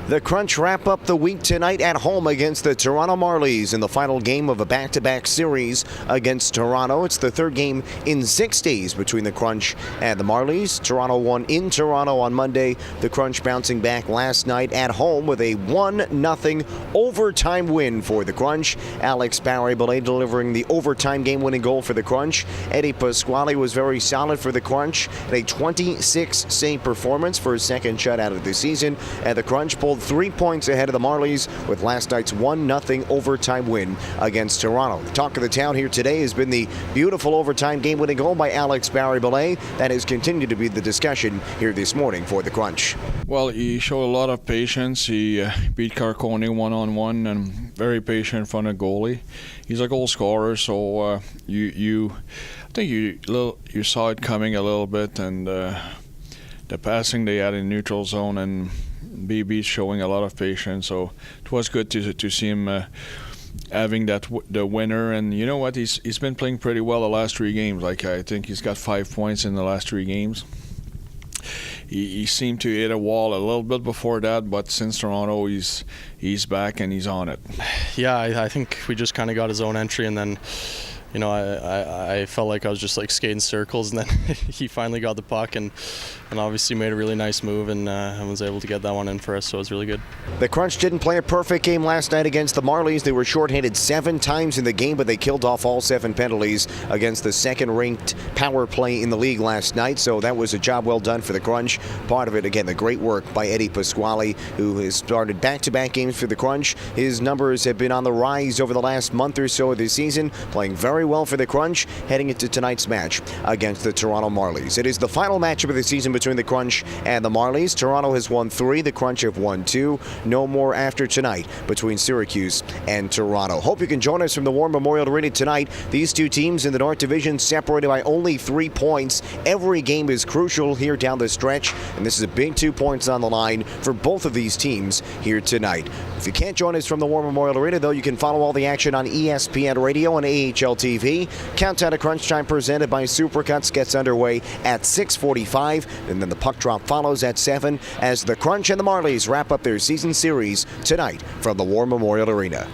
The Crunch wrap up the week tonight at home against the Toronto Marlies in the final game of a back-to-back series against Toronto. It's the third game in 6 days between the Crunch and the Marlies. Toronto won in Toronto on Monday. The Crunch bouncing back last night at home with a 1-0 overtime win for the Crunch. Alex Barry-Belay delivering the overtime game-winning goal for the Crunch. Eddie Pasquale was very solid for the Crunch. A 26-save performance for his second shutout of the season. And the Crunch pulled 3 points ahead of the Marlies with last night's 1-0 overtime win against Toronto. The talk of the town here today has been the beautiful overtime game-winning goal by Alex Barry-Belay. That has continued to be the discussion here this morning for the Crunch. Well, he showed a lot of patience. He beat Carcone one-on-one and very patient in front of goalie. He's a goal scorer, so I think you saw it coming a little bit, and the passing they had in neutral zone, and BB showing a lot of patience, so it was good to see him having the winner. And you know what, he's been playing pretty well the last 3 games. Like, I think he's got 5 points in the last 3 games. He seemed to hit a wall a little bit before that, but since Toronto, he's back and he's on it. Yeah, I think we just kind of got his own entry, and then I felt like I was just like skating circles, and then he finally got the puck and obviously made a really nice move and was able to get that one in for us, so it was really good. The Crunch didn't play a perfect game last night against the Marlies. They were shorthanded 7 times in the game, but they killed off all 7 penalties against the second-ranked power play in the league last night, so that was a job well done for the Crunch. Part of it, again, the great work by Eddie Pasquale, who has started back-to-back games for the Crunch. His numbers have been on the rise over the last month or so of the season, playing very well for the Crunch heading into tonight's match against the Toronto Marlies. It is the final matchup of the season between the Crunch and the Marlies. Toronto has won 3, the Crunch have won 2. No more after tonight between Syracuse and Toronto. Hope you can join us from the War Memorial Arena tonight. These 2 teams in the North Division separated by only 3 points. Every game is crucial here down the stretch, and this is a big 2 points on the line for both of these teams here tonight. If you can't join us from the War Memorial Arena, though, you can follow all the action on ESPN Radio and AHL TV. Countdown to Crunch Time presented by Supercuts gets underway at 6:45, and then the puck drop follows at 7 as the Crunch and the Marlies wrap up their season series tonight from the War Memorial Arena.